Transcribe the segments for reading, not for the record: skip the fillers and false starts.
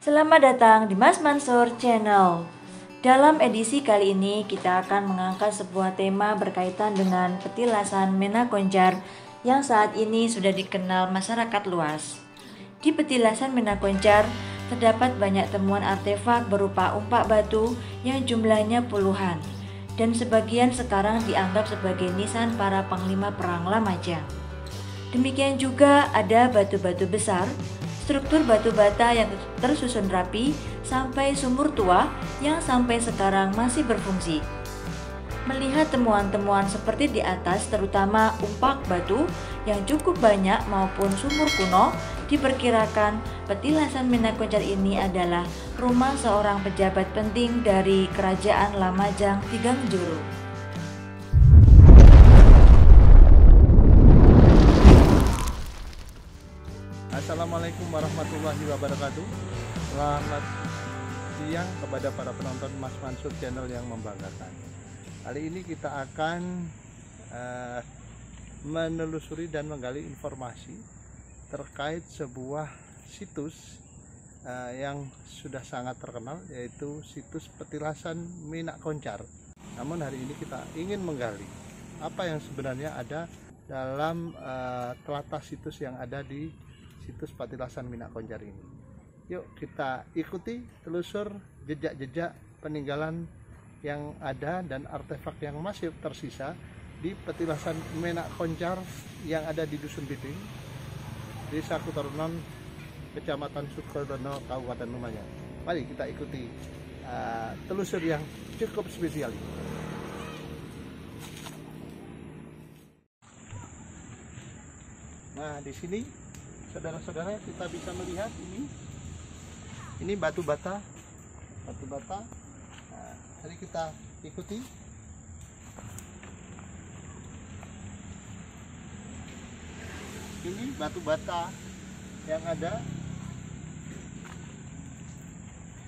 Selamat datang di Mas Mansur Channel. Dalam edisi kali ini kita akan mengangkat sebuah tema berkaitan dengan petilasan Mena Koncar yang saat ini sudah dikenal masyarakat luas. Di petilasan Mena Koncar terdapat banyak temuan artefak berupa umpak batu yang jumlahnya puluhan dan sebagian sekarang dianggap sebagai nisan para panglima perang Lamajang. Demikian juga ada batu-batu besar, struktur batu bata yang tersusun rapi, sampai sumur tua yang sampai sekarang masih berfungsi. Melihat temuan-temuan seperti di atas, terutama umpak batu yang cukup banyak maupun sumur kuno, diperkirakan petilasan Mena Koncar ini adalah rumah seorang pejabat penting dari Kerajaan Lamajang Tigangjuru. Assalamualaikum warahmatullahi wabarakatuh. Selamat siang kepada para penonton Mas Mansur Channel yang membanggakan. Kali ini kita akan menelusuri dan menggali informasi terkait sebuah situs yang sudah sangat terkenal, yaitu situs petilasan Mena Koncar. Namun hari ini kita ingin menggali apa yang sebenarnya ada dalam telaah situs yang ada di situs petilasan Mena Koncar ini. Yuk kita ikuti telusur jejak-jejak peninggalan yang ada dan artefak yang masih tersisa di petilasan Mena Koncar yang ada di Dusun Biting, Desa Kutarunan, Kecamatan Sukodono, Kabupaten Lumajang. Mari kita ikuti telusur yang cukup spesial. Nah, di sini saudara-saudara kita bisa melihat ini batu bata. Nah, mari kita ikuti. Ini batu bata yang ada.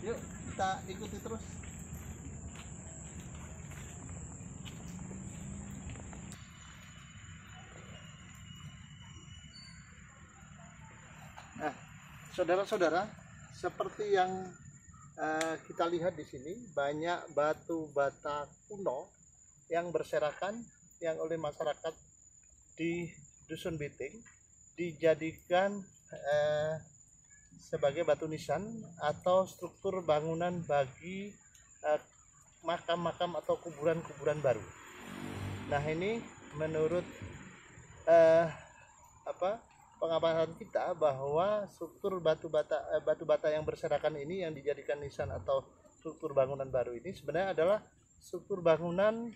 Yuk kita ikuti terus. Nah, saudara-saudara, seperti yang kita lihat di sini, banyak batu bata kuno yang berserakan yang oleh masyarakat di Dusun Biting dijadikan sebagai batu nisan atau struktur bangunan bagi makam-makam atau kuburan-kuburan baru. Nah, ini menurut pengamatan kita bahwa struktur batu bata yang berserakan ini yang dijadikan nisan atau struktur bangunan baru ini sebenarnya adalah struktur bangunan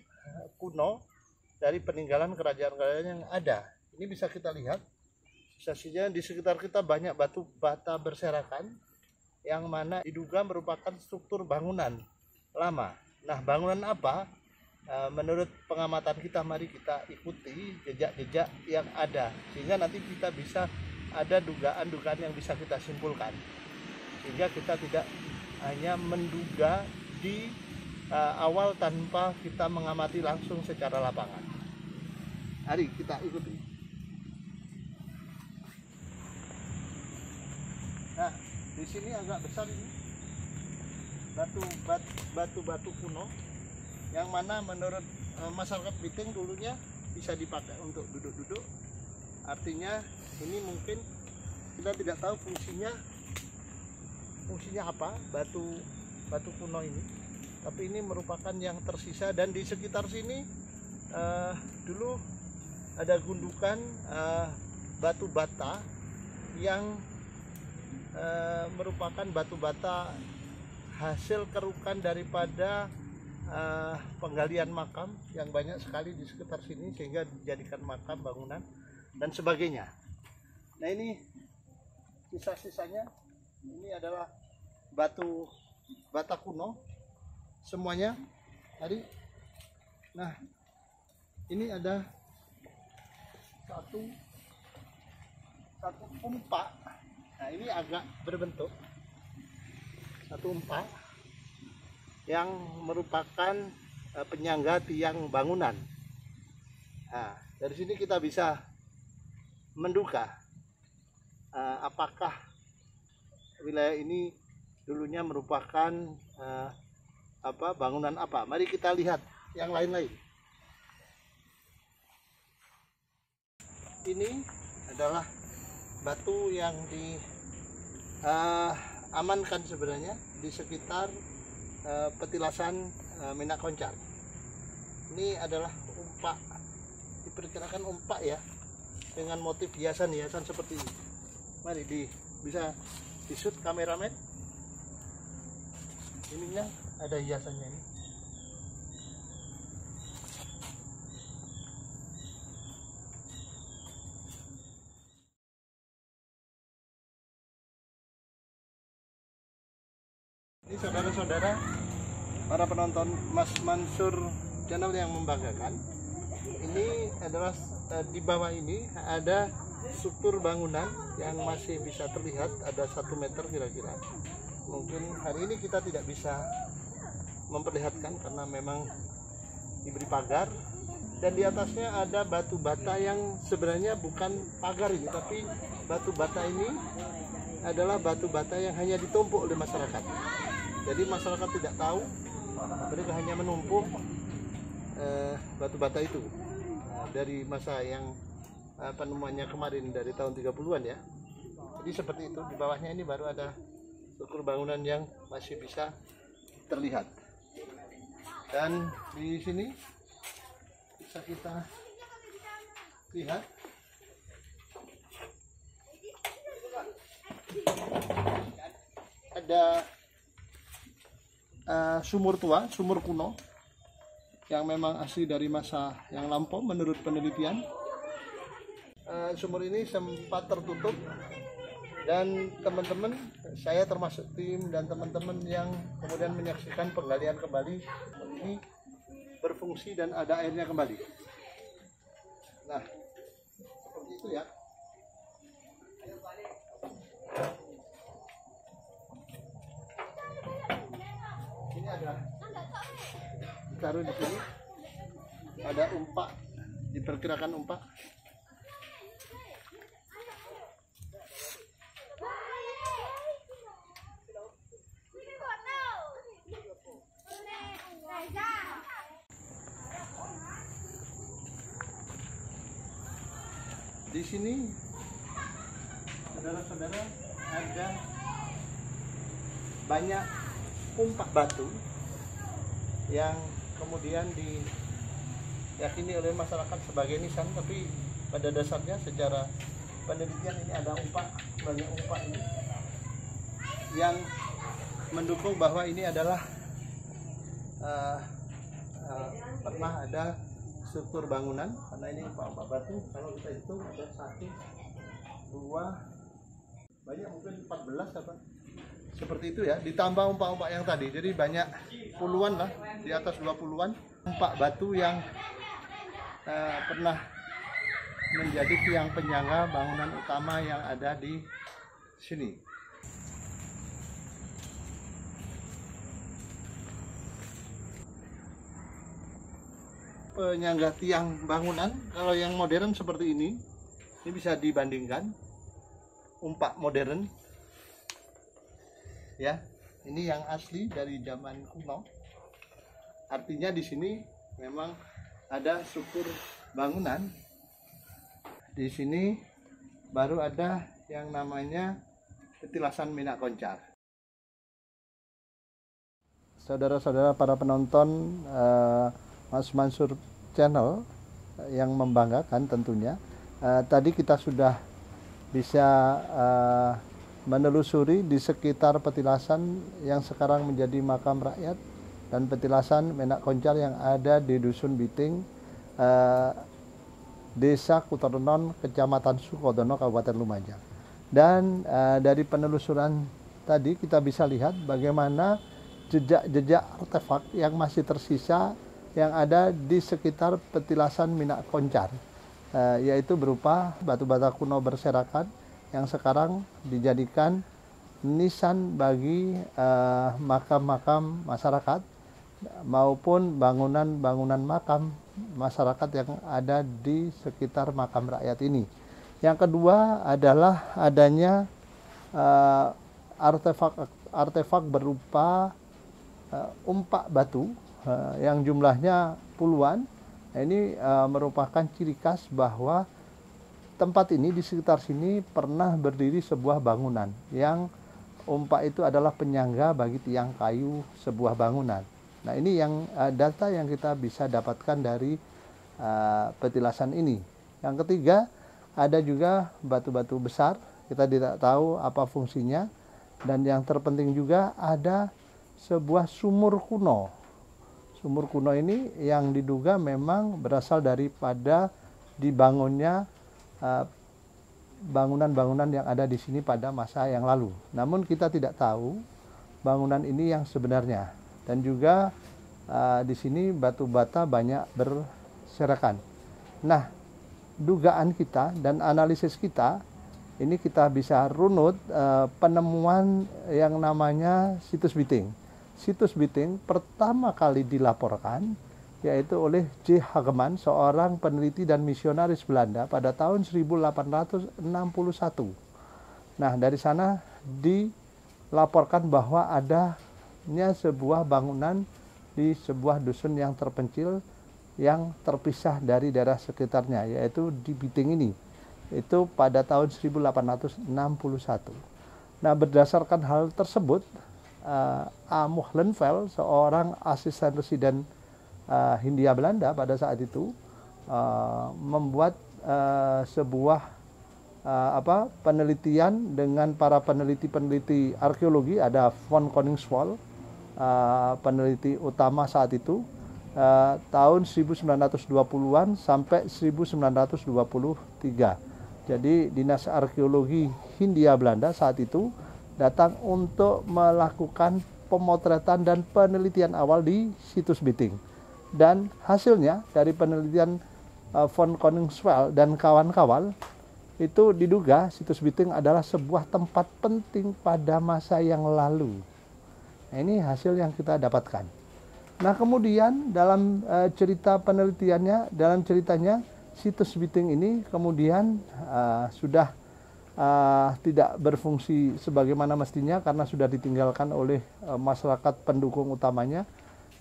kuno dari peninggalan kerajaan-kerajaan yang ada. Ini bisa kita lihat, sisanya di sekitar kita banyak batu bata berserakan yang mana diduga merupakan struktur bangunan lama. Nah, bangunan apa? Menurut pengamatan kita, mari kita ikuti jejak-jejak yang ada sehingga nanti kita bisa ada dugaan-dugaan yang bisa kita simpulkan, sehingga kita tidak hanya menduga di awal tanpa kita mengamati langsung secara lapangan. Mari kita ikuti. Nah, di sini agak besar ini batu kuno yang mana menurut masyarakat Biting dulunya bisa dipakai untuk duduk-duduk. Artinya ini mungkin kita tidak tahu fungsinya apa batu kuno ini, tapi ini merupakan yang tersisa. Dan di sekitar sini dulu ada gundukan batu bata yang merupakan batu bata hasil kerukan daripada penggalian makam yang banyak sekali di sekitar sini sehingga dijadikan makam, bangunan dan sebagainya. Nah, ini sisa-sisanya, ini adalah batu bata kuno semuanya. Nah, ini ada satu umpak. Nah, ini agak berbentuk satu umpak yang merupakan penyangga tiang bangunan. Nah, dari sini kita bisa menduga apakah wilayah ini dulunya merupakan bangunan apa. Mari kita lihat yang lain-lain. Ini adalah batu yang diamankan sebenarnya di sekitar petilasan Menak Koncar. Ini adalah umpak, diperkirakan umpak ya, dengan motif hiasan-hiasan seperti ini. Mari bisa di-shoot kameramen. Ininya ada hiasannya ini. Ini saudara-saudara, para penonton Mas Mansur channel yang membanggakan. Ini adalah di bawah ini ada struktur bangunan yang masih bisa terlihat, ada 1 meter kira-kira. Mungkin hari ini kita tidak bisa memperlihatkan karena memang diberi pagar, dan di atasnya ada batu bata yang sebenarnya bukan pagar ini, tapi batu bata ini adalah batu bata yang hanya ditumpuk oleh masyarakat. Jadi masyarakat tidak tahu, mereka hanya menumpuk batu bata itu dari masa yang penemuannya kemarin dari tahun 30-an ya. Jadi seperti itu. Di bawahnya ini baru ada struktur bangunan yang masih bisa terlihat. Dan di sini bisa kita lihat ada sumur tua, sumur kuno yang memang asli dari masa yang lampau menurut penelitian. Sumur ini sempat tertutup, dan teman-teman, saya termasuk tim dan teman-teman yang kemudian menyaksikan penggalian kembali ini berfungsi dan ada airnya kembali. Nah, seperti itu ya. Ini ada ditaruh di sini, ada umpak, diperkirakan umpak. Di sini, saudara-saudara, ada banyak umpak batu yang kemudian diyakini oleh masyarakat sebagai nisan, tapi pada dasarnya secara penelitian ini ada umpak, banyak umpak ini yang mendukung bahwa ini adalah pernah ada struktur bangunan, karena ini umpak batu. Kalau kita hitung ada 1, 2, banyak, mungkin 14 apa seperti itu ya, ditambah umpak-umpak yang tadi, jadi banyak puluhan lah, di atas 20-an umpak batu yang pernah menjadi tiang penyangga bangunan utama yang ada di sini. Penyangga tiang bangunan, kalau yang modern seperti ini bisa dibandingkan umpak modern ya. Ini yang asli dari zaman kuno, artinya di sini memang ada struktur bangunan. Di sini baru ada yang namanya petilasan Menak Koncar. Saudara-saudara, para penonton Mas Mansur channel yang membanggakan tentunya, tadi kita sudah bisa menelusuri di sekitar petilasan yang sekarang menjadi makam rakyat dan petilasan Menak Koncar yang ada di Dusun Biting, Desa Kutornon, Kecamatan Sukodono, Kabupaten Lumajang. Dan dari penelusuran tadi kita bisa lihat bagaimana jejak-jejak artefak yang masih tersisa yang ada di sekitar petilasan Menak Koncar, yaitu berupa batu bata kuno berserakan yang sekarang dijadikan nisan bagi makam-makam masyarakat maupun bangunan-bangunan makam masyarakat yang ada di sekitar makam rakyat ini. Yang kedua adalah adanya artefak artefak berupa umpak batu yang jumlahnya puluhan. Nah, ini merupakan ciri khas bahwa tempat ini, di sekitar sini pernah berdiri sebuah bangunan yang umpak itu adalah penyangga bagi tiang kayu sebuah bangunan. Nah, ini yang data yang kita bisa dapatkan dari petilasan ini. Yang ketiga, ada juga batu-batu besar, kita tidak tahu apa fungsinya. Dan yang terpenting juga ada sebuah sumur kuno. Sumur kuno ini yang diduga memang berasal daripada dibangunnya bangunan-bangunan yang ada di sini pada masa yang lalu. Namun kita tidak tahu bangunan ini yang sebenarnya. Dan juga di sini batu bata banyak berserakan. Nah, dugaan kita dan analisis kita, ini kita bisa runut penemuan yang namanya situs Biting. Situs Biting pertama kali dilaporkan yaitu oleh J. Hageman, seorang peneliti dan misionaris Belanda pada tahun 1861. Nah, dari sana dilaporkan bahwa adanya sebuah bangunan di sebuah dusun yang terpencil yang terpisah dari daerah sekitarnya, yaitu di Biting ini. Itu pada tahun 1861. Nah, berdasarkan hal tersebut, Amoh Lenveld, seorang asisten residen Hindia Belanda pada saat itu, membuat sebuah penelitian dengan para peneliti arkeologi. Ada von Koningswald, peneliti utama saat itu, tahun 1920-an sampai 1923. Jadi Dinas Arkeologi Hindia Belanda saat itu datang untuk melakukan pemotretan dan penelitian awal di situs Biting. Dan hasilnya dari penelitian von Koningswald dan kawan-kawan, itu diduga situs Biting adalah sebuah tempat penting pada masa yang lalu. Nah, ini hasil yang kita dapatkan. Nah, kemudian dalam cerita penelitiannya, dalam ceritanya, situs Biting ini kemudian sudah tidak berfungsi sebagaimana mestinya karena sudah ditinggalkan oleh masyarakat pendukung utamanya.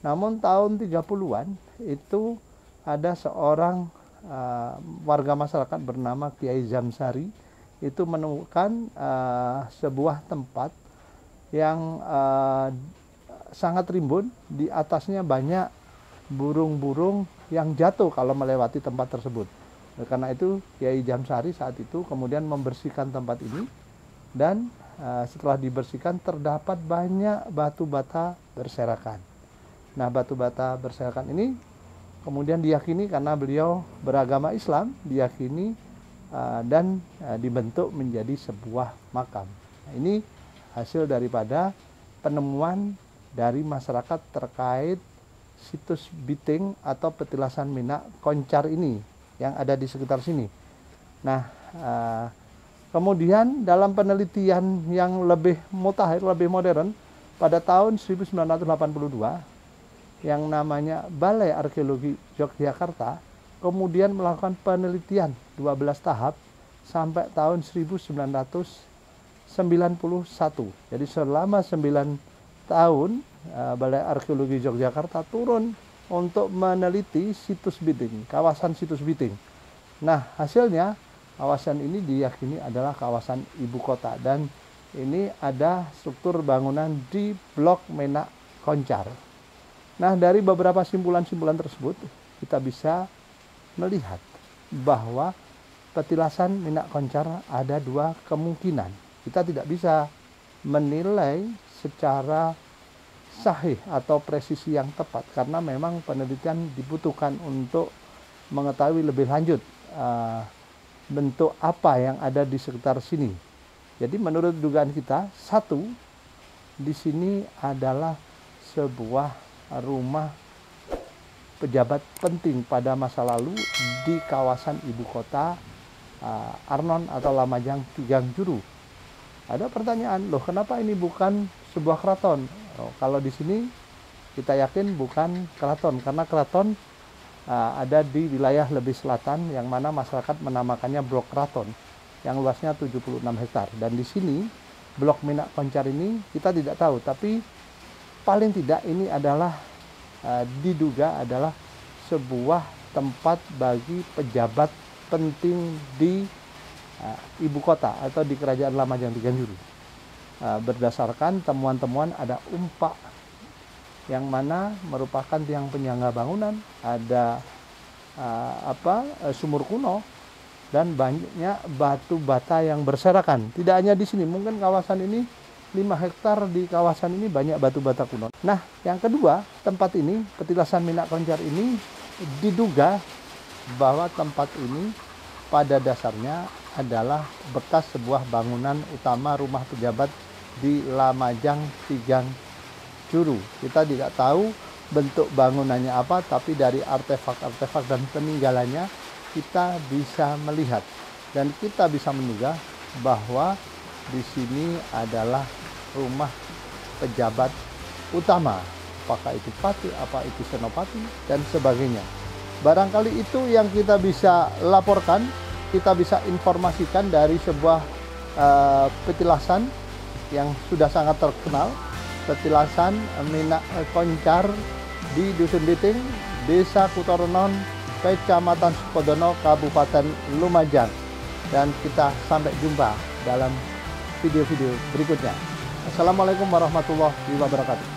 Namun tahun 30-an itu ada seorang warga masyarakat bernama Kiai Zamsari itu menemukan sebuah tempat yang sangat rimbun, di atasnya banyak burung-burung yang jatuh kalau melewati tempat tersebut. Karena itu Kiai Zamsari saat itu kemudian membersihkan tempat ini, dan setelah dibersihkan terdapat banyak batu bata berserakan. Nah, batu bata berserakan ini kemudian diyakini, karena beliau beragama Islam, diyakini dan dibentuk menjadi sebuah makam. Nah, ini hasil daripada penemuan dari masyarakat terkait situs Biting atau petilasan Menak Koncar ini yang ada di sekitar sini. Nah, kemudian dalam penelitian yang lebih mutakhir, lebih modern, pada tahun 1982, yang namanya Balai Arkeologi Yogyakarta kemudian melakukan penelitian 12 tahap sampai tahun 1991. Jadi selama 9 tahun Balai Arkeologi Yogyakarta turun untuk meneliti situs Biting, kawasan situs Biting. Nah, hasilnya kawasan ini diyakini adalah kawasan ibu kota, dan ini ada struktur bangunan di blok Menak Koncar. Nah, dari beberapa simpulan-simpulan tersebut kita bisa melihat bahwa petilasan Menak Koncar ada dua kemungkinan. Kita tidak bisa menilai secara sahih atau presisi yang tepat karena memang penelitian dibutuhkan untuk mengetahui lebih lanjut bentuk apa yang ada di sekitar sini. Jadi menurut dugaan kita, satu, di sini adalah sebuah rumah pejabat penting pada masa lalu di kawasan ibu kota Arnon atau Lamajang Tigang Juru. Ada pertanyaan, loh kenapa ini bukan sebuah keraton? Kalau di sini kita yakin bukan keraton, karena keraton ada di wilayah lebih selatan yang mana masyarakat menamakannya Blok Keraton yang luasnya 76 hektar. Dan di sini Blok Minak Koncar ini kita tidak tahu, tapi paling tidak ini adalah diduga adalah sebuah tempat bagi pejabat penting di ibu kota atau di Kerajaan Lamajang Tiganjuru. Berdasarkan temuan-temuan ada umpak yang mana merupakan tiang penyangga bangunan, ada sumur kuno, dan banyaknya batu bata yang berserakan. Tidak hanya di sini, mungkin kawasan ini 5 hektar di kawasan ini banyak batu bata kuno. Nah, yang kedua, tempat ini, petilasan Minak Koncar ini diduga bahwa tempat ini pada dasarnya adalah bekas sebuah bangunan utama rumah pejabat di Lamajang Tiganjuru. Kita tidak tahu bentuk bangunannya apa, tapi dari artefak-artefak dan peninggalannya kita bisa melihat dan kita bisa menduga bahwa di sini adalah rumah pejabat utama, apakah itu pati, apa itu senopati dan sebagainya. Barangkali itu yang kita bisa laporkan, kita bisa informasikan dari sebuah petilasan yang sudah sangat terkenal, petilasan Minak Koncar di Dusun Diting, Desa Kutoronon, Kecamatan Sukodono, Kabupaten Lumajang. Dan kita sampai jumpa dalam video-video berikutnya. Assalamualaikum warahmatullahi wabarakatuh.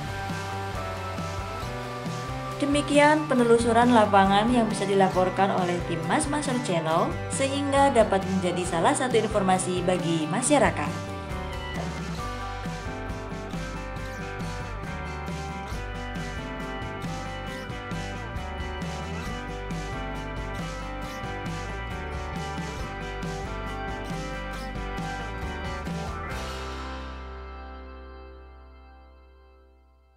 Demikian penelusuran lapangan yang bisa dilaporkan oleh tim Mas Mansur Channel sehingga dapat menjadi salah satu informasi bagi masyarakat.